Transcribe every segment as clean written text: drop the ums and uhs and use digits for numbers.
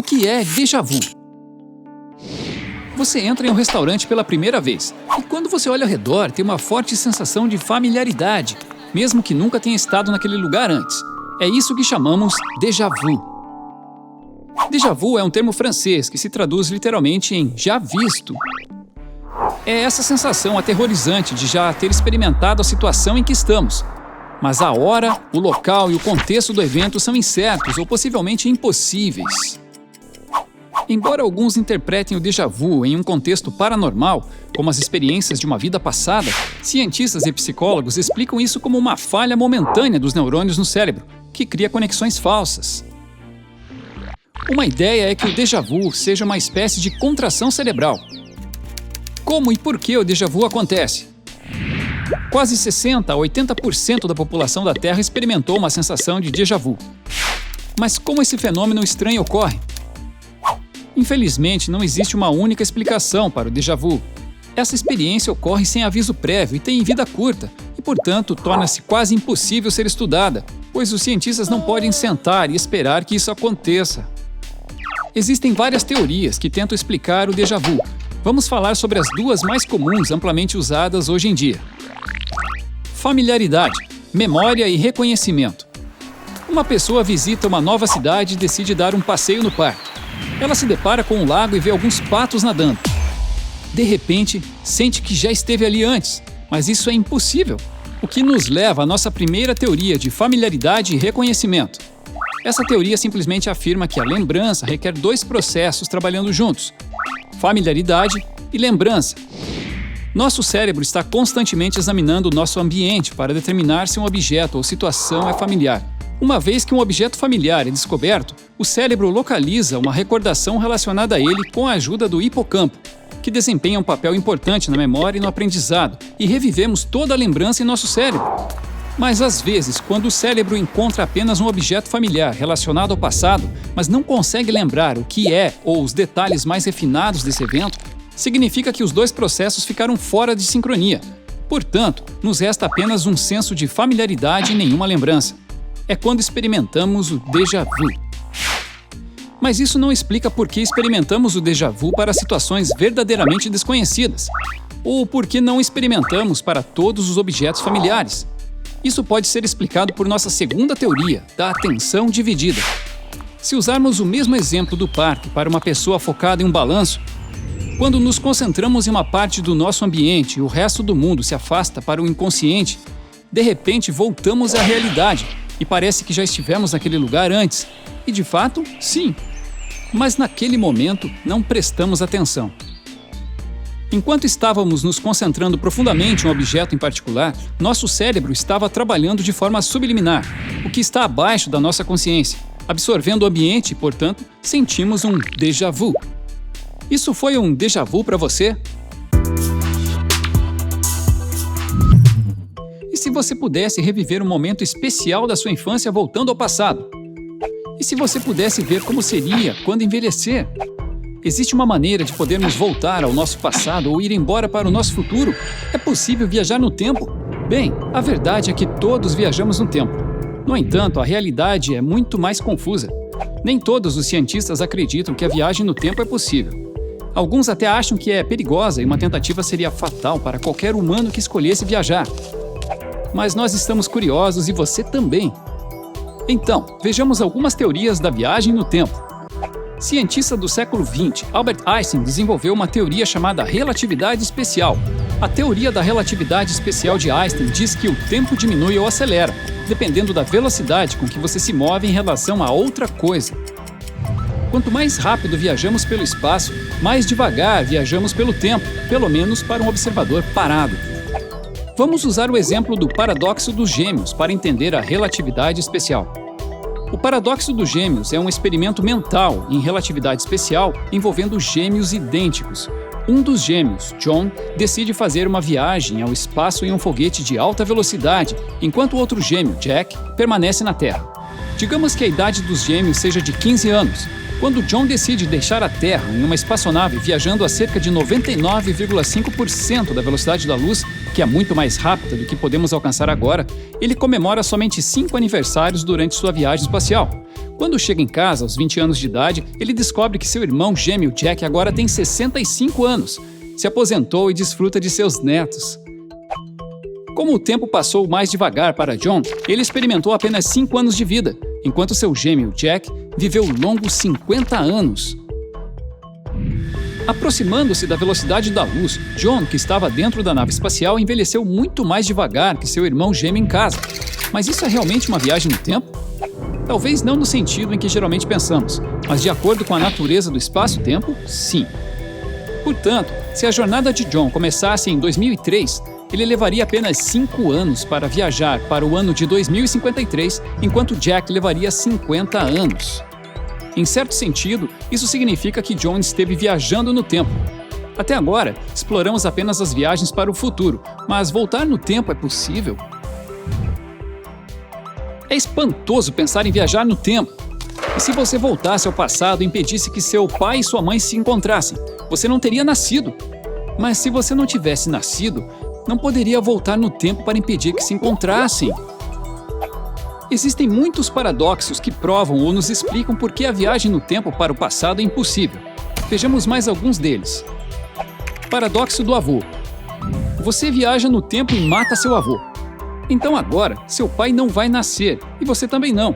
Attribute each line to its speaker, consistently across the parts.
Speaker 1: que é déjà vu? Você entra em um restaurante pela primeira vez e quando você olha ao redor tem uma forte sensação de familiaridade, mesmo que nunca tenha estado naquele lugar antes. É isso que chamamos déjà vu. Déjà vu é um termo francês que se traduz literalmente em já visto. É essa sensação aterrorizante de já ter experimentado a situação em que estamos. Mas a hora, o local e o contexto do evento são incertos ou possivelmente impossíveis. Embora alguns interpretem o déjà vu em um contexto paranormal, como as experiências de uma vida passada, cientistas e psicólogos explicam isso como uma falha momentânea dos neurônios no cérebro, que cria conexões falsas. Uma ideia é que o déjà vu seja uma espécie de contração cerebral. Como e por que o déjà vu acontece? Quase 60% a 80% da população da Terra experimentou uma sensação de déjà vu. Mas como esse fenômeno estranho ocorre? Infelizmente, não existe uma única explicação para o déjà vu. Essa experiência ocorre sem aviso prévio e tem vida curta, e, portanto, torna-se quase impossível ser estudada, pois os cientistas não podem sentar e esperar que isso aconteça. Existem várias teorias que tentam explicar o déjà vu. Vamos falar sobre as duas mais comuns amplamente usadas hoje em dia. Familiaridade, memória e reconhecimento. Uma pessoa visita uma nova cidade e decide dar um passeio no parque. Ela se depara com um lago e vê alguns patos nadando. De repente, sente que já esteve ali antes, mas isso é impossível, o que nos leva à nossa primeira teoria de familiaridade e reconhecimento. Essa teoria simplesmente afirma que a lembrança requer dois processos trabalhando juntos: familiaridade e lembrança. Nosso cérebro está constantemente examinando o nosso ambiente para determinar se um objeto ou situação é familiar. Uma vez que um objeto familiar é descoberto, o cérebro localiza uma recordação relacionada a ele com a ajuda do hipocampo, que desempenha um papel importante na memória e no aprendizado, e revivemos toda a lembrança em nosso cérebro. Mas às vezes, quando o cérebro encontra apenas um objeto familiar relacionado ao passado, mas não consegue lembrar o que é ou os detalhes mais refinados desse evento, significa que os dois processos ficaram fora de sincronia. Portanto, nos resta apenas um senso de familiaridade e nenhuma lembrança. É quando experimentamos o déjà vu. Mas isso não explica por que experimentamos o déjà vu para situações verdadeiramente desconhecidas, ou por que não experimentamos para todos os objetos familiares. Isso pode ser explicado por nossa segunda teoria, da atenção dividida. Se usarmos o mesmo exemplo do parque para uma pessoa focada em um balanço, quando nos concentramos em uma parte do nosso ambiente e o resto do mundo se afasta para o inconsciente, de repente voltamos à realidade e parece que já estivemos naquele lugar antes. E de fato, sim. Mas naquele momento não prestamos atenção. Enquanto estávamos nos concentrando profundamente em um objeto em particular, nosso cérebro estava trabalhando de forma subliminar, o que está abaixo da nossa consciência, absorvendo o ambiente e, portanto, sentimos um déjà vu. Isso foi um déjà vu para você? E se você pudesse reviver um momento especial da sua infância voltando ao passado? E se você pudesse ver como seria quando envelhecer? Existe uma maneira de podermos voltar ao nosso passado ou ir embora para o nosso futuro? É possível viajar no tempo? Bem, a verdade é que todos viajamos no tempo. No entanto, a realidade é muito mais confusa. Nem todos os cientistas acreditam que a viagem no tempo é possível. Alguns até acham que é perigosa e uma tentativa seria fatal para qualquer humano que escolhesse viajar. Mas nós estamos curiosos e você também. Então, vejamos algumas teorias da viagem no tempo. Cientista do século XX, Albert Einstein desenvolveu uma teoria chamada relatividade especial. A teoria da relatividade especial de Einstein diz que o tempo diminui ou acelera, dependendo da velocidade com que você se move em relação a outra coisa. Quanto mais rápido viajamos pelo espaço, mais devagar viajamos pelo tempo, pelo menos para um observador parado. Vamos usar o exemplo do paradoxo dos gêmeos para entender a relatividade especial. O paradoxo dos gêmeos é um experimento mental em relatividade especial envolvendo gêmeos idênticos. Um dos gêmeos, John, decide fazer uma viagem ao espaço em um foguete de alta velocidade, enquanto o outro gêmeo, Jack, permanece na Terra. Digamos que a idade dos gêmeos seja de 15 anos. Quando John decide deixar a Terra em uma espaçonave viajando a cerca de 99,5% da velocidade da luz, que é muito mais rápida do que podemos alcançar agora, ele comemora somente 5 aniversários durante sua viagem espacial. Quando chega em casa, aos 20 anos de idade, ele descobre que seu irmão gêmeo Jack agora tem 65 anos, se aposentou e desfruta de seus netos. Como o tempo passou mais devagar para John, ele experimentou apenas 5 anos de vida, enquanto seu gêmeo Jack viveu longos 50 anos. Aproximando-se da velocidade da luz, John, que estava dentro da nave espacial, envelheceu muito mais devagar que seu irmão gêmeo em casa. Mas isso é realmente uma viagem no tempo? Talvez não no sentido em que geralmente pensamos, mas de acordo com a natureza do espaço-tempo, sim. Portanto, se a jornada de John começasse em 2003, ele levaria apenas 5 anos para viajar para o ano de 2053, enquanto Jack levaria 50 anos. Em certo sentido, isso significa que John esteve viajando no tempo. Até agora, exploramos apenas as viagens para o futuro, mas voltar no tempo é possível? É espantoso pensar em viajar no tempo. E se você voltasse ao passado e impedisse que seu pai e sua mãe se encontrassem, você não teria nascido. Mas se você não tivesse nascido, não poderia voltar no tempo para impedir que se encontrassem. Existem muitos paradoxos que provam ou nos explicam por que a viagem no tempo para o passado é impossível. Vejamos mais alguns deles. Paradoxo do avô. Você viaja no tempo e mata seu avô. Então agora, seu pai não vai nascer, e você também não.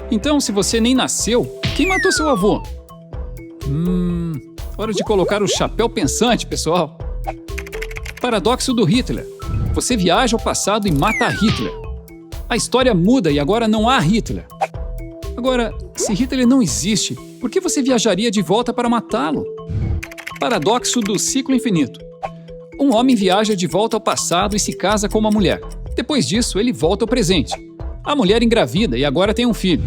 Speaker 1: Então, se você nem nasceu, quem matou seu avô? Hora de colocar o chapéu pensante, pessoal. Paradoxo do Hitler. Você viaja ao passado e mata Hitler. A história muda e agora não há Hitler. Agora, se Hitler não existe, por que você viajaria de volta para matá-lo? Paradoxo do ciclo infinito. Um homem viaja de volta ao passado e se casa com uma mulher. Depois disso, ele volta ao presente. A mulher engravida e agora tem um filho.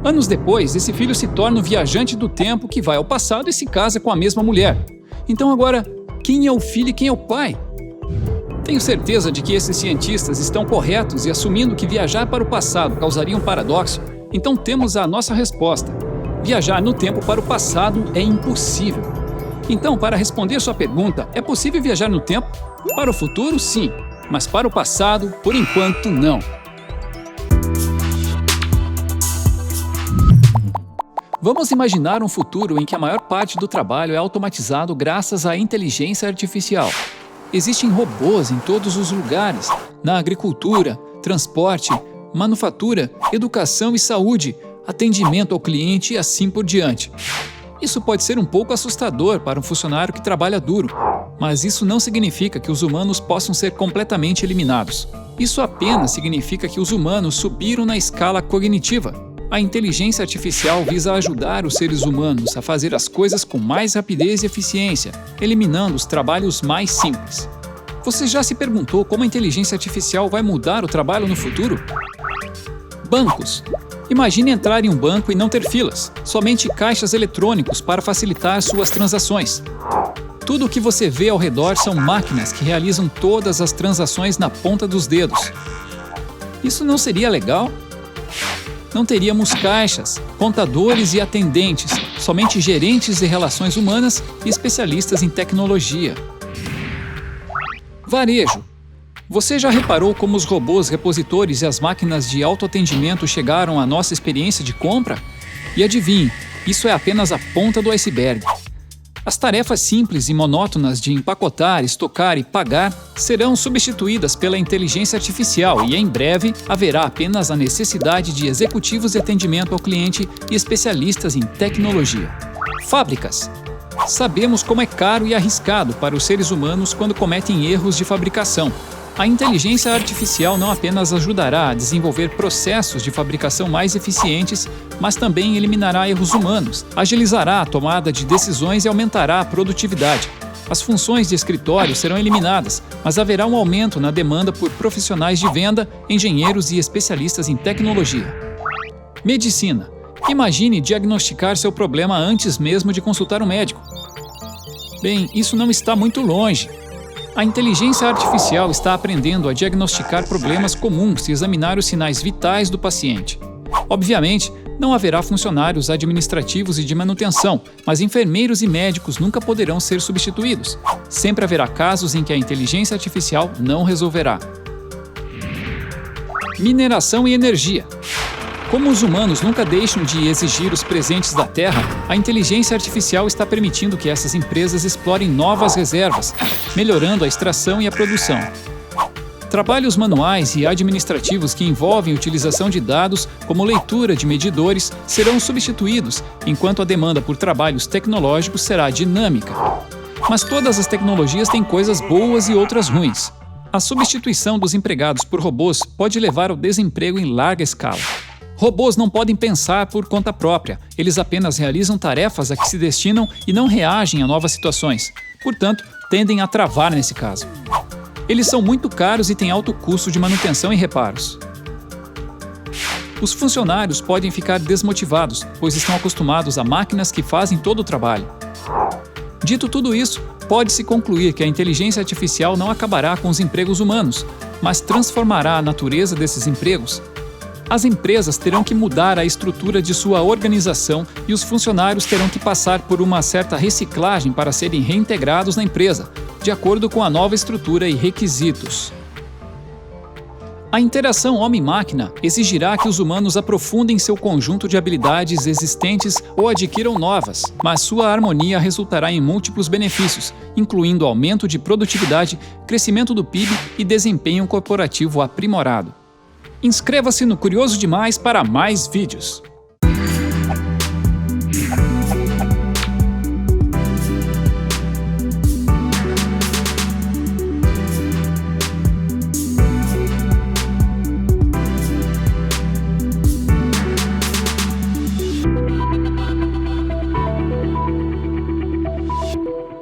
Speaker 1: Anos depois, esse filho se torna o viajante do tempo que vai ao passado e se casa com a mesma mulher. Então agora, quem é o filho e quem é o pai? Tenho certeza de que esses cientistas estão corretos e assumindo que viajar para o passado causaria um paradoxo, então temos a nossa resposta. Viajar no tempo para o passado é impossível. Então, para responder sua pergunta, é possível viajar no tempo? Para o futuro, sim, mas para o passado, por enquanto, não. Vamos imaginar um futuro em que a maior parte do trabalho é automatizado graças à inteligência artificial. Existem robôs em todos os lugares, na agricultura, transporte, manufatura, educação e saúde, atendimento ao cliente e assim por diante. Isso pode ser um pouco assustador para um funcionário que trabalha duro, mas isso não significa que os humanos possam ser completamente eliminados. Isso apenas significa que os humanos subiram na escala cognitiva. A inteligência artificial visa ajudar os seres humanos a fazer as coisas com mais rapidez e eficiência, eliminando os trabalhos mais simples. Você já se perguntou como a inteligência artificial vai mudar o trabalho no futuro? Bancos. Imagine entrar em um banco e não ter filas, somente caixas eletrônicos para facilitar suas transações. Tudo o que você vê ao redor são máquinas que realizam todas as transações na ponta dos dedos. Isso não seria legal? Não teríamos caixas, contadores e atendentes, somente gerentes de relações humanas e especialistas em tecnologia. Varejo. Você já reparou como os robôs repositores e as máquinas de autoatendimento chegaram à nossa experiência de compra? E adivinhe, isso é apenas a ponta do iceberg. As tarefas simples e monótonas de empacotar, estocar e pagar serão substituídas pela inteligência artificial e, em breve, haverá apenas a necessidade de executivos de atendimento ao cliente e especialistas em tecnologia. Fábricas. Sabemos como é caro e arriscado para os seres humanos quando cometem erros de fabricação. A inteligência artificial não apenas ajudará a desenvolver processos de fabricação mais eficientes, mas também eliminará erros humanos, agilizará a tomada de decisões e aumentará a produtividade. As funções de escritório serão eliminadas, mas haverá um aumento na demanda por profissionais de venda, engenheiros e especialistas em tecnologia. Medicina. Imagine diagnosticar seu problema antes mesmo de consultar um médico. Bem, isso não está muito longe. A inteligência artificial está aprendendo a diagnosticar problemas comuns e examinar os sinais vitais do paciente. Obviamente, Não haverá funcionários administrativos e de manutenção, mas enfermeiros e médicos nunca poderão ser substituídos. Sempre haverá casos em que a inteligência artificial não resolverá. Mineração e energia. Como os humanos nunca deixam de exigir os presentes da Terra, a inteligência artificial está permitindo que essas empresas explorem novas reservas, melhorando a extração e a produção. Trabalhos manuais e administrativos que envolvem utilização de dados, como leitura de medidores, serão substituídos, enquanto a demanda por trabalhos tecnológicos será dinâmica. Mas todas as tecnologias têm coisas boas e outras ruins. A substituição dos empregados por robôs pode levar ao desemprego em larga escala. Robôs não podem pensar por conta própria, eles apenas realizam tarefas a que se destinam e não reagem a novas situações. Portanto, tendem a travar nesse caso. Eles são muito caros e têm alto custo de manutenção e reparos. Os funcionários podem ficar desmotivados, pois estão acostumados a máquinas que fazem todo o trabalho. Dito tudo isso, pode-se concluir que a inteligência artificial não acabará com os empregos humanos, mas transformará a natureza desses empregos. As empresas terão que mudar a estrutura de sua organização e os funcionários terão que passar por uma certa reciclagem para serem reintegrados na empresa, de acordo com a nova estrutura e requisitos. A interação homem-máquina exigirá que os humanos aprofundem seu conjunto de habilidades existentes ou adquiram novas, mas sua harmonia resultará em múltiplos benefícios, incluindo aumento de produtividade, crescimento do PIB e desempenho corporativo aprimorado. Inscreva-se no Curioso Demais para mais vídeos!